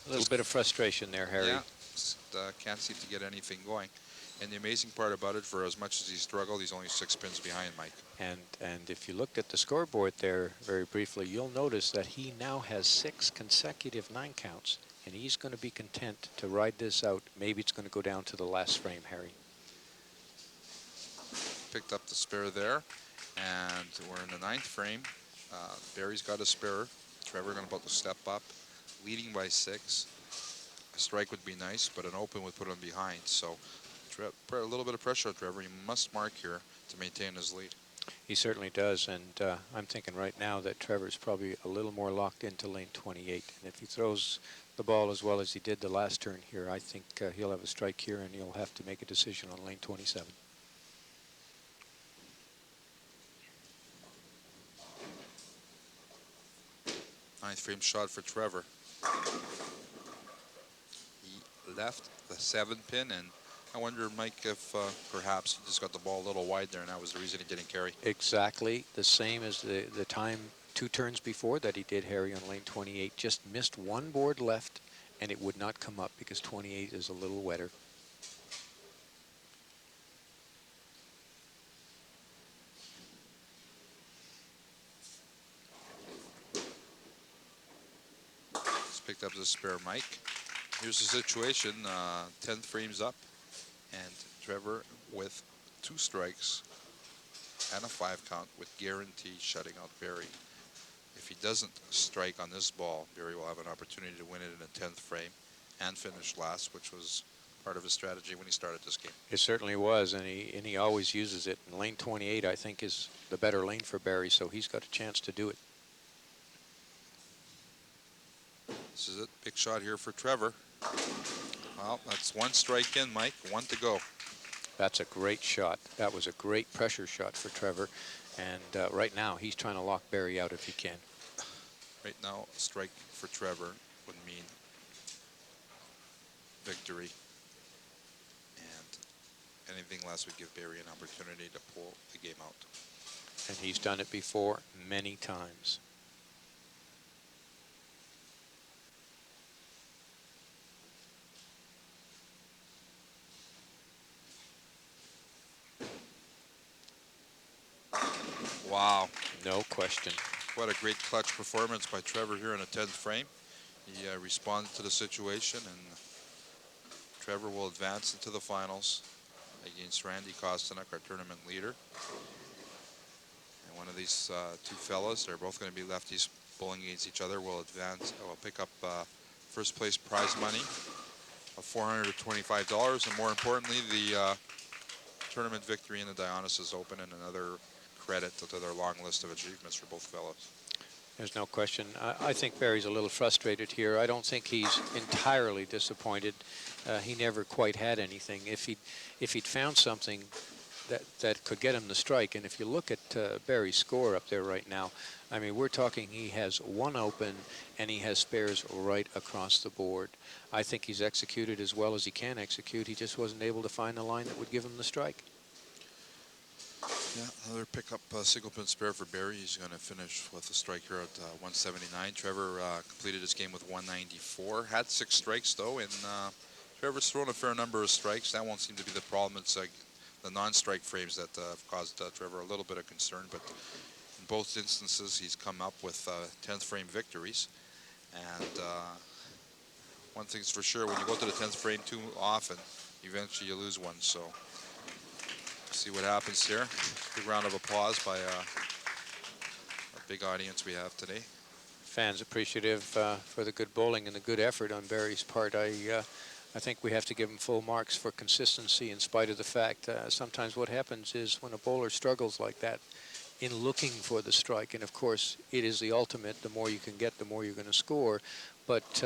A little bit of frustration there, Harry. Yeah, can't seem to get anything going. And the amazing part about it, for as much as he struggled, he's only 6 pins behind Mike. And if you looked at the scoreboard there very briefly, you'll notice that he now has 6 consecutive 9 counts, and he's going to be content to ride this out. Maybe it's going to go down to the last frame, Harry. Picked up the spare there, and we're in the 9th frame. Barry's got a spare. Trevor going to about to step up, leading by 6. A strike would be nice, but an open would put him behind. So a little bit of pressure on Trevor. He must mark here to maintain his lead. He certainly does, and I'm thinking right now that Trevor's probably a little more locked into lane 28. And if he throws the ball as well as he did the last turn here, I think he'll have a strike here, and he'll have to make a decision on lane 27. Ninth frame shot for Trevor. He left the 7 pin, and I wonder, Mike, if perhaps he just got the ball a little wide there, and that was the reason he didn't carry. Exactly the same as the time 2 turns before that he did, Harry, on lane 28. Just missed 1 board left, and it would not come up because 28 is a little wetter. Picked up the spare Mike. Here's the situation, 10th frame's up, and Trevor with 2 strikes and a 5 count with guarantee shutting out Barry. If he doesn't strike on this ball, Barry will have an opportunity to win it in the 10th frame and finish last, which was part of his strategy when he started this game. It certainly was, and he always uses it. And lane 28, I think, is the better lane for Barry, so he's got a chance to do it. This is it. Big shot here for Trevor. Well, that's 1 strike in, Mike. 1 to go. That's a great shot. That was a great pressure shot for Trevor. And right now, he's trying to lock Barry out if he can. Right now, a strike for Trevor would mean victory. And anything less would give Barry an opportunity to pull the game out. And he's done it before many times. Wow. No question. What a great clutch performance by Trevor here in the 10th frame. He responded to the situation, and Trevor will advance into the finals against Randy Kostenuk, our tournament leader. And one of these 2 fellas, they're both going to be lefties bowling against each other, will advance, will pick up first place prize money of $425, and more importantly, the tournament victory in the Dionysos Open, and another credit to their long list of achievements for both fellows. There's no question. I think Barry's a little frustrated here. I don't think he's entirely disappointed. He never quite had anything. If he'd found something that could get him the strike, and if you look at Barry's score up there right now, I mean, we're talking he has 1 open and he has spares right across the board. I think he's executed as well as he can execute. He just wasn't able to find the line that would give him the strike. Yeah, another pickup single pin spare for Barry. He's going to finish with a strike here at 179. Trevor completed his game with 194. Had 6 strikes though, and Trevor's thrown a fair number of strikes. That won't seem to be the problem. It's the non-strike frames that have caused Trevor a little bit of concern. But in both instances, he's come up with 10th frame victories. And one thing's for sure: when you go to the 10th frame too often, eventually you lose one. So. See what happens here. Big round of applause by a big audience we have today. Fans appreciative for the good bowling and the good effort on Barry's part. I think we have to give him full marks for consistency in spite of the fact sometimes what happens is when a bowler struggles like that in looking for the strike, and of course it is the ultimate, the more you can get, the more you're going to score. But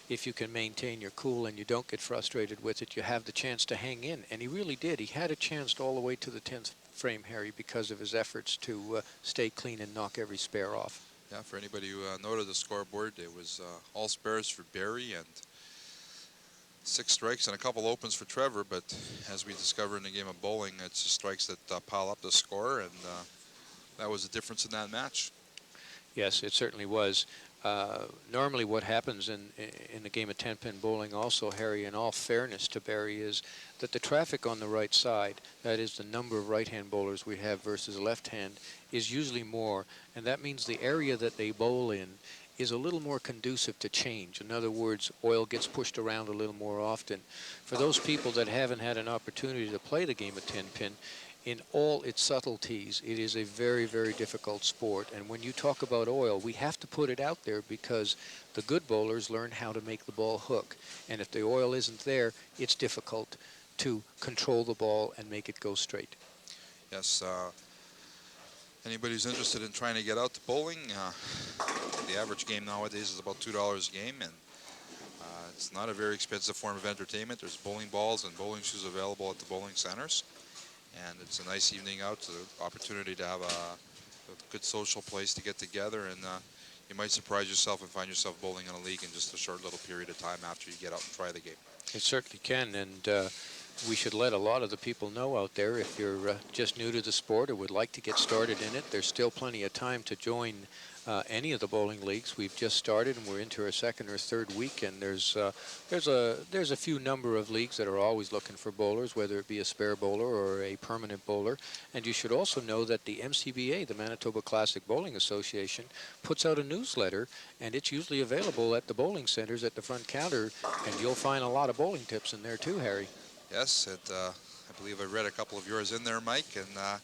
if you can maintain your cool and you don't get frustrated with it, you have the chance to hang in. And he really did. He had a chance all the way to the 10th frame, Harry, because of his efforts to stay clean and knock every spare off. Yeah, for anybody who noted the scoreboard, it was all spares for Barry and 6 strikes and a couple opens for Trevor. But as we discovered in the game of bowling, it's the strikes that pile up the score, and that was the difference in that match. Yes, it certainly was. Normally what happens in the game of 10-pin bowling also, Harry, in all fairness to Barry, is that the traffic on the right side, that is the number of right-hand bowlers we have versus left-hand, is usually more, and that means the area that they bowl in is a little more conducive to change. In other words, oil gets pushed around a little more often. For those people that haven't had an opportunity to play the game of 10-pin, in all its subtleties, it is a very, very difficult sport. And when you talk about oil, we have to put it out there because the good bowlers learn how to make the ball hook. And if the oil isn't there, it's difficult to control the ball and make it go straight. Yes. Anybody who's interested in trying to get out to bowling, the average game nowadays is about $2 a game, and it's not a very expensive form of entertainment. There's bowling balls and bowling shoes available at the bowling centers. And it's a nice evening out, so the opportunity to have a good social place to get together, and you might surprise yourself and find yourself bowling in a league in just a short little period of time after you get out and try the game. It certainly can, and we should let a lot of the people know out there, if you're just new to the sport or would like to get started in it, there's still plenty of time to join any of the bowling leagues. We've just started and we're into our second or third week, and there's a few number of leagues that are always looking for bowlers, whether it be a spare bowler or a permanent bowler. And you should also know that the MCBA, the Manitoba Classic Bowling Association, puts out a newsletter, and it's usually available at the bowling centers at the front counter, and you'll find a lot of bowling tips in there too, Harry. Yes, I believe I read a couple of yours in there, Mike, and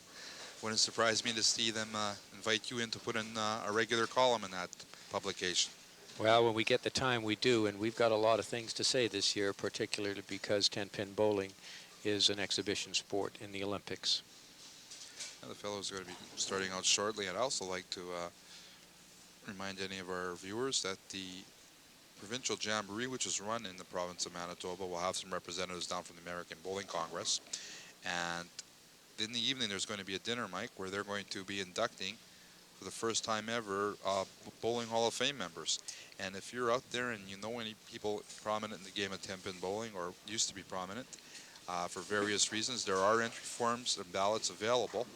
wouldn't surprise me to see them invite you in to put in a regular column in that publication. Well, when we get the time, we do, and we've got a lot of things to say this year, particularly because 10-pin bowling is an exhibition sport in the Olympics. The fellows are going to be starting out shortly, and I'd also like to remind any of our viewers that the provincial jamboree, which is run in the province of Manitoba, will have some representatives down from the American Bowling Congress. And in the evening, there's going to be a dinner, Mike, where they're going to be inducting, for the first time ever, Bowling Hall of Fame members. And if you're out there and you know any people prominent in the game of 10-pin bowling, or used to be prominent, for various reasons, there are entry forms and ballots available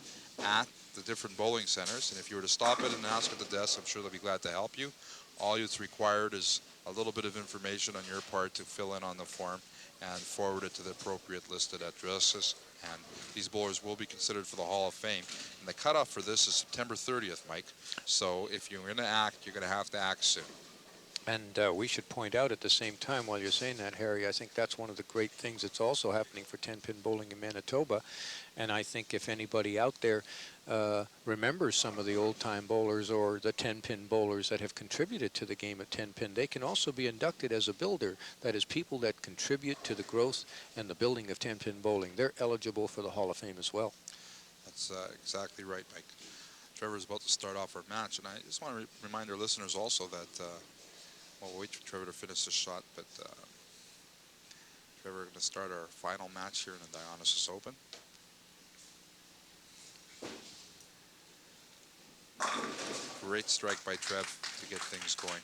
at the different bowling centers. And if you were to stop it and ask at the desk, I'm sure they'll be glad to help you. All that's required is a little bit of information on your part to fill in on the form and forward it to the appropriate listed addresses. And these bowlers will be considered for the Hall of Fame. And the cutoff for this is September 30th, Mike. So if you're going to act, you're going to have to act soon. And we should point out at the same time, while you're saying that, Harry, I think that's one of the great things that's also happening for 10-pin bowling in Manitoba. And I think if anybody out there remembers some of the old-time bowlers or the 10-pin bowlers that have contributed to the game of 10-pin, they can also be inducted as a builder. That is, people that contribute to the growth and the building of 10-pin bowling. They're eligible for the Hall of Fame as well. That's exactly right, Mike. Trevor's about to start off our match, and I just want to remind our listeners also that we'll wait for Trevor to finish the shot, but Trevor, we're going to start our final match here in the Dionysos Open. Great strike by Trev to get things going.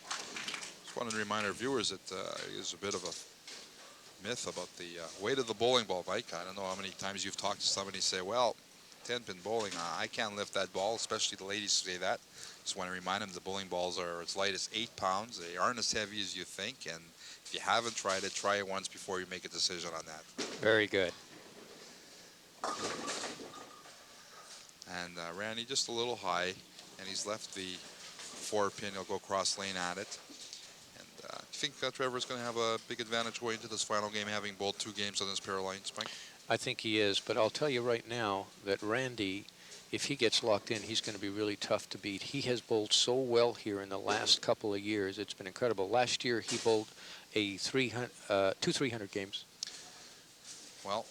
Just wanted to remind our viewers that there's a bit of a myth about the weight of the bowling ball, Mike. I don't know how many times you've talked to somebody say, well, 10-pin bowling, I can't lift that ball, especially the ladies say that. Just want to remind them the bowling balls are as light as 8 pounds. They aren't as heavy as you think, and if you haven't tried it, try it once before you make a decision on that. Very good. And Randy just a little high, and he's left the 4-pin. He'll go cross lane at it. And I think Trevor's going to have a big advantage going into this final game, having bowled 2 games on this pair of lines, Mike. I think he is, but I'll tell you right now that Randy, if he gets locked in, he's going to be really tough to beat. He has bowled so well here in the last couple of years. It's been incredible. Last year, he bowled two 300 games. Well,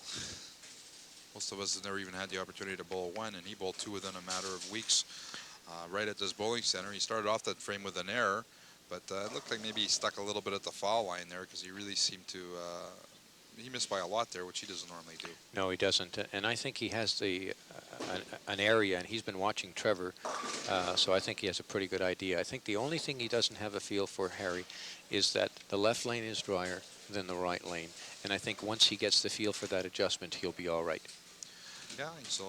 most of us have never even had the opportunity to bowl one, and he bowled 2 within a matter of weeks right at this bowling center. He started off that frame with an error, but it looked like maybe he stuck a little bit at the foul line there because he really seemed to he missed by a lot there, which he doesn't normally do. No, he doesn't. And I think he has an area, and he's been watching Trevor, so I think he has a pretty good idea. I think the only thing he doesn't have a feel for, Harry, is that the left lane is drier than the right lane. And I think once he gets the feel for that adjustment, he'll be all right. Yeah, he's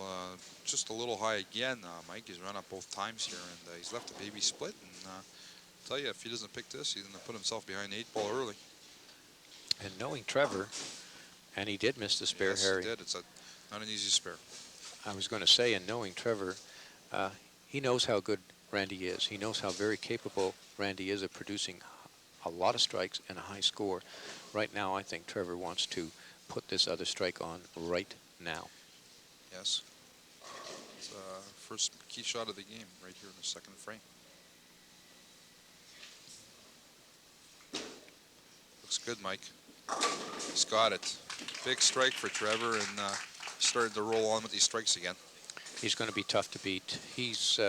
just a little high again, Mike. He's run up both times here, and he's left a baby split. And Tell you, if he doesn't pick this, he's going to put himself behind 8-ball early. And knowing Trevor, and he did miss the spare, Yes, Harry. he did. It's not an easy spare. I was going to say, and knowing Trevor, he knows how good Randy is. He knows how very capable Randy is of producing a lot of strikes and a high score. Right now, I think Trevor wants to put this other strike on right now. Yes. It's first key shot of the game right here in the second frame. Looks good, Mike. He's got it. Big strike for Trevor, and started to roll on with these strikes again. He's going to be tough to beat. He's,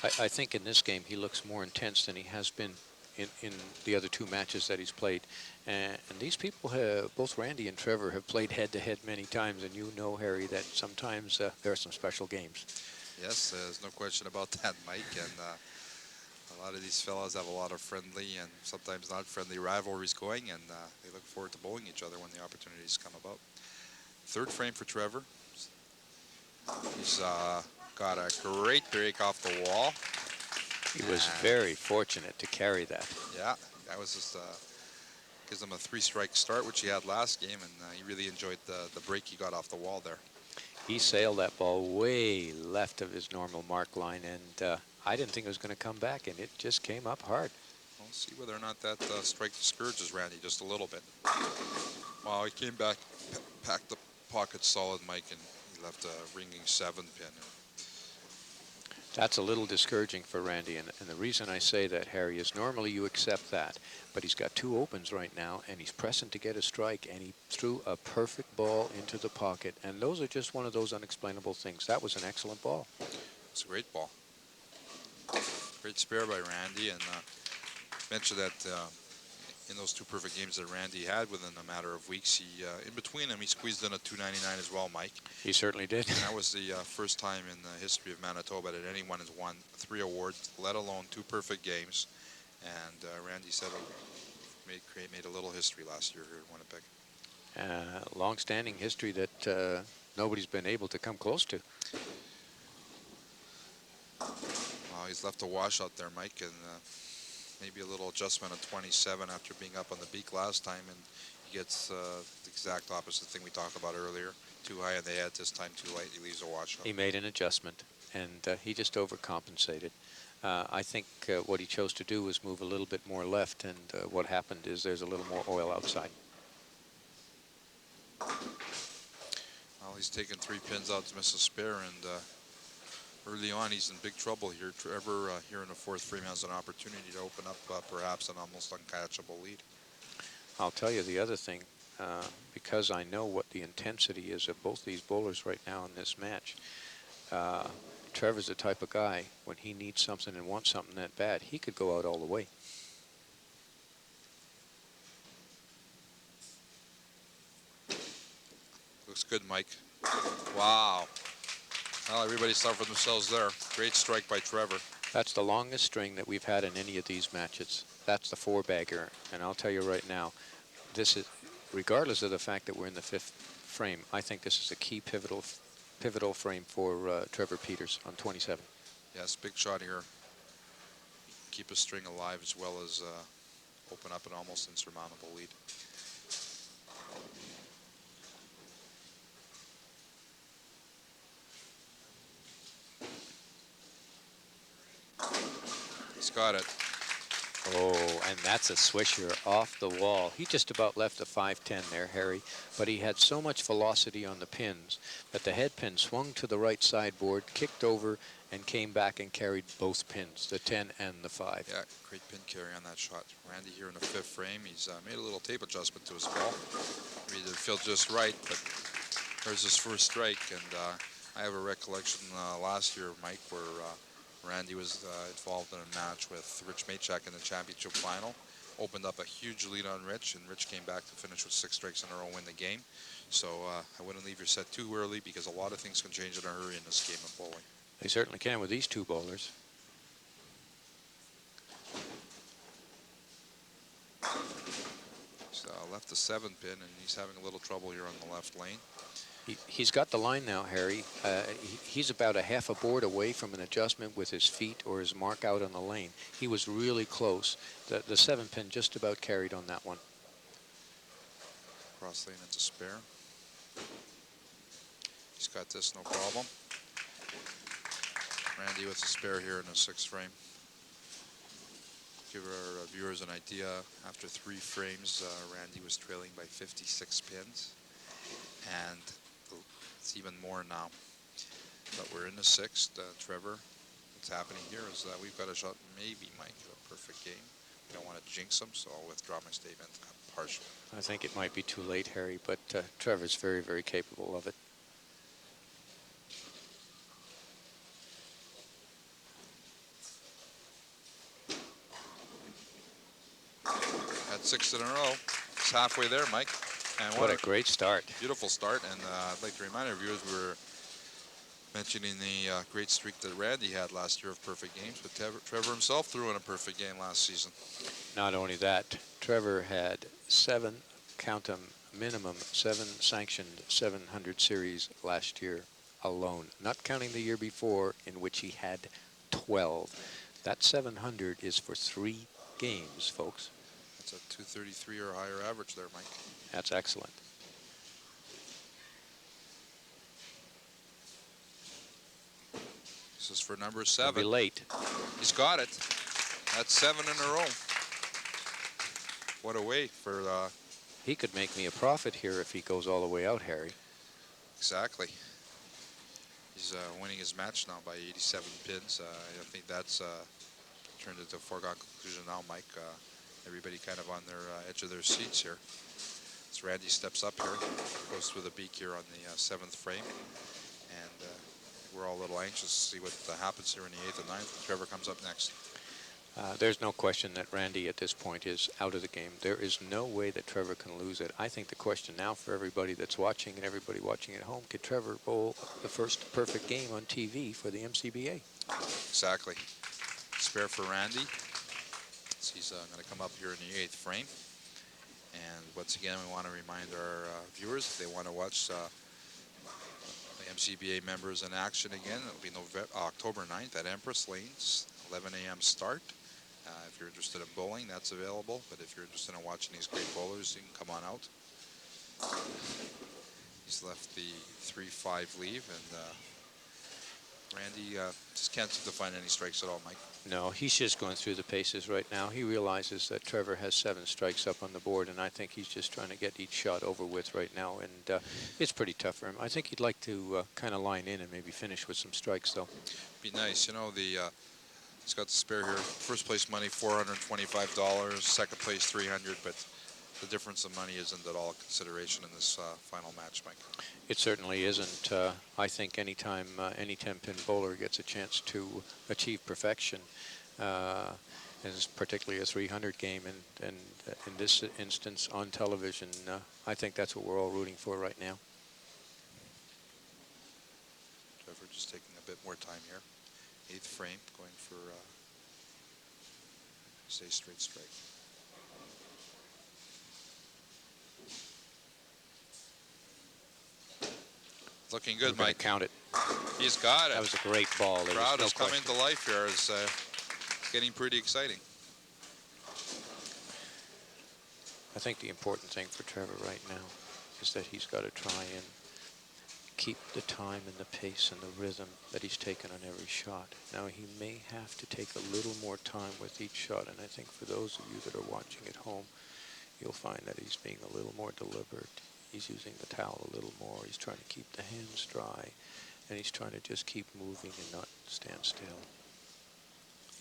I think in this game, he looks more intense than he has been in the other two matches that he's played. And these people, both Randy and Trevor, have played head-to-head many times, and you know, Harry, that sometimes there are some special games. Yes, there's no question about that, Mike. And a lot of these fellas have a lot of friendly and sometimes not friendly rivalries going, and they look forward to bowling each other when the opportunities come about. Third frame for Trevor. He's got a great break off the wall. He was very fortunate to carry that. Yeah, that was just gives him a 3-strike start, which he had last game, and he really enjoyed the break he got off the wall there. He sailed that ball way left of his normal mark line, and I didn't think it was going to come back, and it just came up hard. We'll see whether or not that strike discourages Randy just a little bit. Wow, he came back, packed the pocket solid, Mike, and he left a ringing 7-pin. That's a little discouraging for Randy, and the reason I say that, Harry, is normally you accept that, but he's got 2 opens right now, and he's pressing to get a strike, and he threw a perfect ball into the pocket, and those are just one of those unexplainable things. That was an excellent ball. It's a great ball. Great spare by Randy, and mentioned that in those 2 perfect games that Randy had within a matter of weeks, he in between them he squeezed in a 299 as well, Mike. He certainly did. And that was the first time in the history of Manitoba that anyone has won 3 awards, let alone 2 perfect games. And Randy said made a little history last year here in Winnipeg. Long-standing history that nobody's been able to come close to. Well, he's left a washout there, Mike, and maybe a little adjustment on 27 after being up on the beak last time, and he gets the exact opposite thing we talked about earlier. Too high in the head, this time too light, he leaves a washout. He made an adjustment, and he just overcompensated. I think what he chose to do was move a little bit more left, and what happened is there's a little more oil outside. Well, he's taken 3 pins out to miss a spare, and early on he's in big trouble here. Trevor here in the 4th frame has an opportunity to open up perhaps an almost uncatchable lead. I'll tell you the other thing, because I know what the intensity is of both these bowlers right now in this match. Trevor's the type of guy, when he needs something and wants something that bad, he could go out all the way. Looks good, Mike. Wow. Well, everybody saw for themselves there. Great strike by Trevor. That's the longest string that we've had in any of these matches. That's the 4-bagger, and I'll tell you right now, this is, regardless of the fact that we're in the 5th frame, I think this is a key pivotal frame for Trevor Peters on 27. Yes, big shot here. Keep a string alive as well as open up an almost insurmountable lead. He's got it. Oh, and that's a swisher off the wall. He just about left the 5-10 there, Harry, but he had so much velocity on the pins that the head pin swung to the right sideboard, kicked over, and came back and carried both pins, the 10 and the 5. Yeah, great pin carry on that shot. Randy here in the 5th frame. He's made a little tape adjustment to his ball. Maybe it didn't feel just right, but there's his first strike. And I have a recollection last year, Mike, where Randy was involved in a match with Rich Maychak in the championship final. Opened up a huge lead on Rich, and Rich came back to finish with 6 strikes in a row, win the game. So I wouldn't leave your set too early, because a lot of things can change in a hurry in this game of bowling. They certainly can with these 2 bowlers. He's left the 7-pin, and he's having a little trouble here on the left lane. He's got the line now, Harry. He's about a half a board away from an adjustment with his feet or his mark out on the lane. He was really close. The 7-pin just about carried on that one. Cross lane into spare. He's got this, no problem. Randy with a spare here in the 6th frame. Give our viewers an idea. After 3 frames, Randy was trailing by 56 pins. And it's even more now. But we're in the 6th. Trevor, what's happening here is that we've got a shot, maybe, Mike, a perfect game. We don't want to jinx him, so I'll withdraw my statement partially. I think it might be too late, Harry, but Trevor's very, very capable of it. At 6 in a row. It's halfway there, Mike. And what a great start. Beautiful start. And I'd like to remind our viewers we were mentioning the great streak that Randy had last year of perfect games, but Trevor himself threw in a perfect game last season. Not only that, Trevor had 7, count them, minimum 7 sanctioned 700 series last year alone, not counting the year before in which he had 12. That 700 is for 3 games, folks. That's a 233 or higher average there, Mike. That's excellent. This is for number 7. Be late. He's got it. That's 7 in a row. What a way for... He could make me a profit here if he goes all the way out, Harry. Exactly. He's winning his match now by 87 pins. I think that's turned into a foregone conclusion now, Mike. Everybody kind of on their edge of their seats here. As Randy steps up here, goes through the beak here on the 7th frame. And we're all a little anxious to see what happens here in the 8th and 9th. Trevor comes up next. There's no question that Randy at this point is out of the game. There is no way that Trevor can lose it. I think the question now for everybody that's watching and everybody watching at home, could Trevor bowl the first perfect game on TV for the MCBA? Exactly. Spare for Randy. He's going to come up here in the 8th frame. And once again, we want to remind our viewers, if they want to watch the MCBA members in action again, it'll be October 9th at Empress Lanes, 11 a.m. start. If you're interested in bowling, that's available. But if you're interested in watching these great bowlers, you can come on out. He's left the 3-5 leave, and Randy just can't seem to find any strikes at all, Mike. No, he's just going through the paces right now. He realizes that Trevor has 7 strikes up on the board, and I think he's just trying to get each shot over with right now, and it's pretty tough for him. I think he'd like to kind of line in and maybe finish with some strikes, though. Be nice. You know, he's got the spare here. First place money, $425. Second place, $300, but the difference in money isn't at all a consideration in this final match, Mike. It certainly isn't. I think anytime any 10-pin bowler gets a chance to achieve perfection, and particularly a 300 game, and in this instance on television, I think that's what we're all rooting for right now. Trevor just taking a bit more time here. 8th frame, going for say straight strike. Looking good, Mike. Count it. He's got it. That was a great ball. The crowd is coming to life here. It's getting pretty exciting. I think the important thing for Trevor right now is that he's got to try and keep the time and the pace and the rhythm that he's taken on every shot. Now, he may have to take a little more time with each shot, and I think for those of you that are watching at home, you'll find that he's being a little more deliberate. He's using the towel a little more. He's trying to keep the hands dry, and he's trying to just keep moving and not stand still.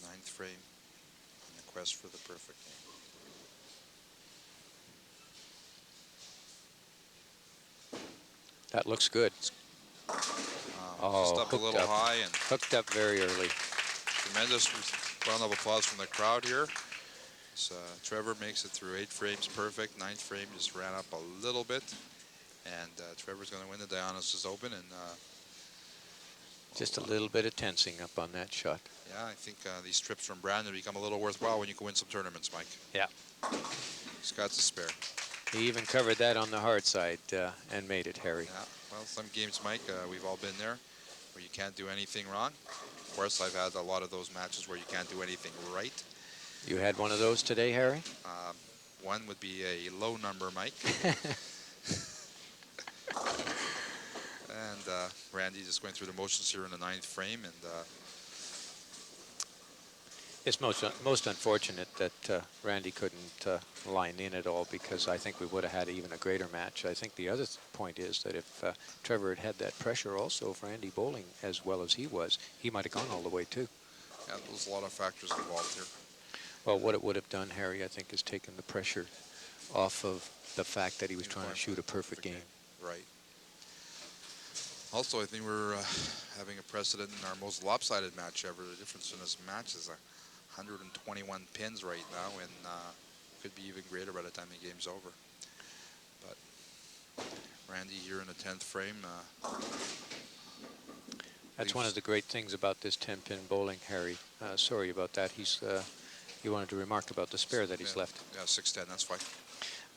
9th frame in the quest for the perfect game. That looks good. Just up a little high and hooked up very early. Tremendous round of applause from the crowd here. So, Trevor makes it through 8 frames perfect. 9th frame just ran up a little bit, and Trevor's going to win the Dionysos Open. And just a little bit of tensing up on that shot. Yeah, I think these trips from Brandon become a little worthwhile when you can win some tournaments, Mike. Yeah. He's got to spare. He even covered that on the hard side and made it, Harry. Yeah, Well, some games, Mike, we've all been there, where you can't do anything wrong. Of course, I've had a lot of those matches where you can't do anything right. You had one of those today, Harry? One would be a low number, Mike. And Randy just going through the motions here in the 9th frame. And It's most unfortunate that Randy couldn't line in at all, because I think we would have had even a greater match. I think the other point is that if Trevor had had that pressure also of Randy bowling as well as he was, he might have gone all the way too. yeah, there's a lot of factors involved here. Well, what it would have done, Harry, I think, is taken the pressure off of the fact that he was trying to shoot a perfect game. Right. Also, I think we're having a precedent in our most lopsided match ever. The difference in this match is 121 pins right now, and could be even greater by the time the game's over. But Randy here in the 10th frame. That's one of the great things about this 10-pin bowling, Harry. Sorry about that. You wanted to remark about the spare that he's left. Yeah, 6-10, that's fine.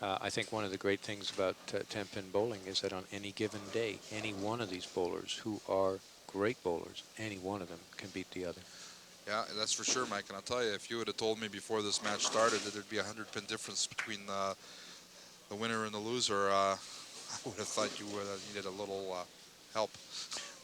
I think one of the great things about 10-pin bowling is that on any given day, any one of these bowlers who are great bowlers, any one of them can beat the other. Yeah, that's for sure, Mike. And I'll tell you, if you would have told me before this match started that there'd be a 100-pin difference between the winner and the loser, I would have thought you would have needed a little help.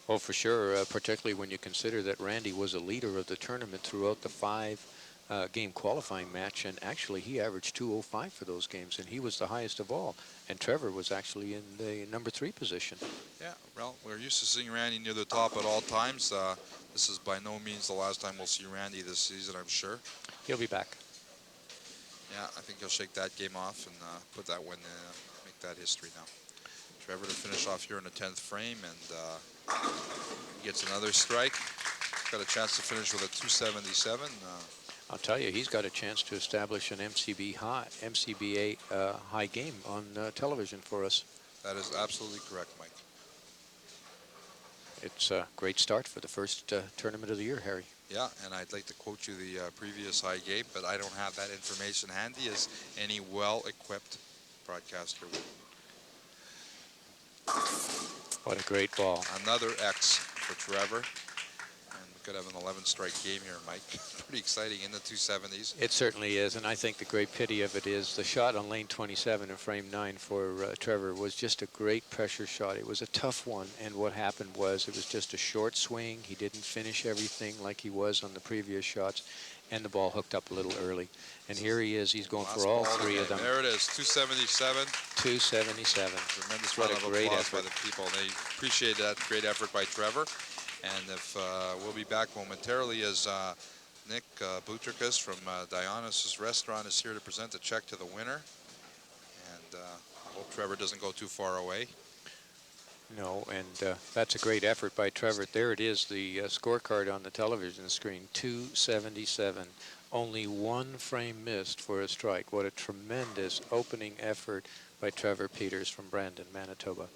Oh, for sure, particularly when you consider that Randy was a leader of the tournament throughout the 5-game qualifying match, and actually he averaged 205 for those games, and he was the highest of all. And Trevor was actually in the number 3 position. Yeah, well, we're used to seeing Randy near the top at all times. This is by no means the last time we'll see Randy this season, I'm sure. He'll be back. Yeah, I think he'll shake that game off and put that win, make that history now. Trevor to finish off here in the 10th frame, and gets another strike. Got a chance to finish with a 277. I'll tell you, he's got a chance to establish an MCBA high game on television for us. That is absolutely correct, Mike. It's a great start for the first tournament of the year, Harry. Yeah, and I'd like to quote you the previous high game, but I don't have that information handy as any well-equipped broadcaster would. What a great ball. Another X for Trevor. And we could have an 11-strike game here, Mike. Pretty exciting in the 270s. It certainly is, and I think the great pity of it is the shot on lane 27 in frame 9 for Trevor was just a great pressure shot. It was a tough one, and what happened was it was just a short swing. He didn't finish everything like he was on the previous shots, and the ball hooked up a little early. And here he is. He's going for all 3 of them. There it is, 277. 277. Tremendous What round a of great applause effort by the people. They appreciate that great effort by Trevor. And if we'll be back momentarily as Nick Butrikas from Dionysos Restaurant is here to present a check to the winner. And I hope Trevor doesn't go too far away. No, and that's a great effort by Trevor. There it is, the scorecard on the television screen, 277. Only 1 frame missed for a strike. What a tremendous opening effort by Trevor Peters from Brandon, Manitoba.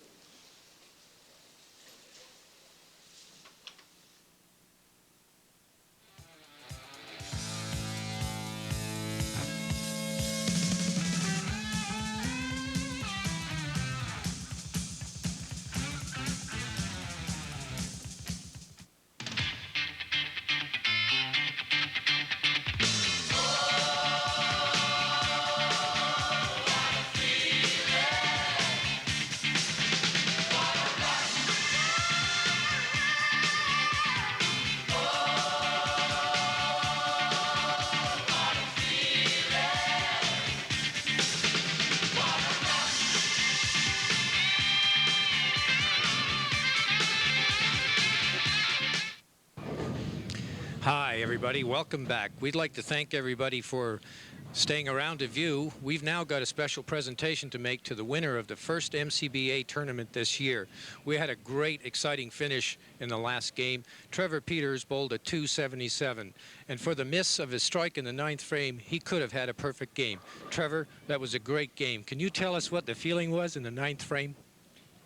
Hi, everybody. Welcome back. We'd like to thank everybody for staying around to view. We've now got a special presentation to make to the winner of the first MCBA tournament this year. We had a great, exciting finish in the last game. Trevor Peters bowled a 277. And for the miss of his strike in the 9th frame, he could have had a perfect game. Trevor, that was a great game. Can you tell us what the feeling was in the 9th frame?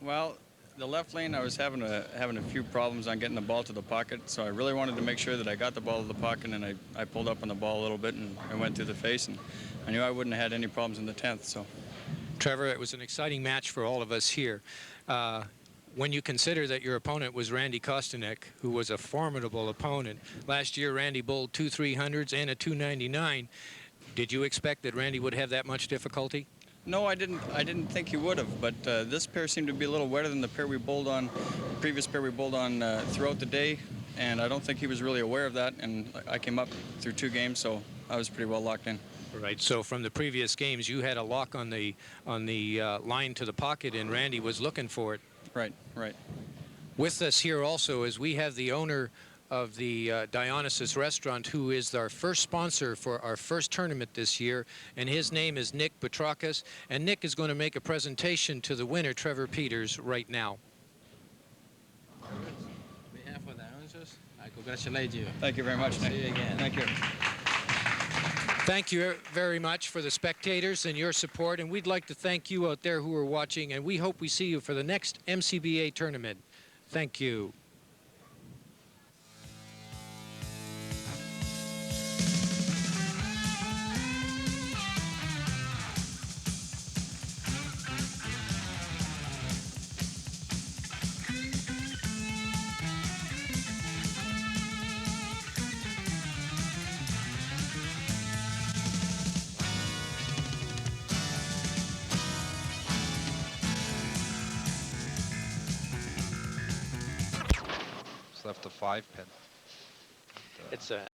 Well, the left lane, I was having a few problems on getting the ball to the pocket, so I really wanted to make sure that I got the ball to the pocket, and I pulled up on the ball a little bit and went through the face, and I knew I wouldn't have had any problems in the 10th. So, Trevor, it was an exciting match for all of us here. when you consider that your opponent was Randy Kostenuk, who was a formidable opponent. Last year, Randy bowled 2 300s and a 299. Did you expect that Randy would have that much difficulty? No, I didn't. I didn't think he would have. But this pair seemed to be a little wetter than the pair we bowled on, the previous pair we bowled on throughout the day. And I don't think he was really aware of that. And I came up through 2 games, so I was pretty well locked in. Right. So from the previous games, you had a lock on the line to the pocket, and Randy was looking for it. Right. Right. With us here also is we have the owner of the Dionysos restaurant, who is our first sponsor for our first tournament this year, and his name is Nick Petrakis, and Nick is going to make a presentation to the winner, Trevor Peters, right now. On behalf of Dionysos, I congratulate you. Thank you very much, Nick. See you again. Thank you. Thank you very much for the spectators and your support, and we'd like to thank you out there who are watching, and we hope we see you for the next MCBA tournament. Thank you. Left a 5 pin. It's a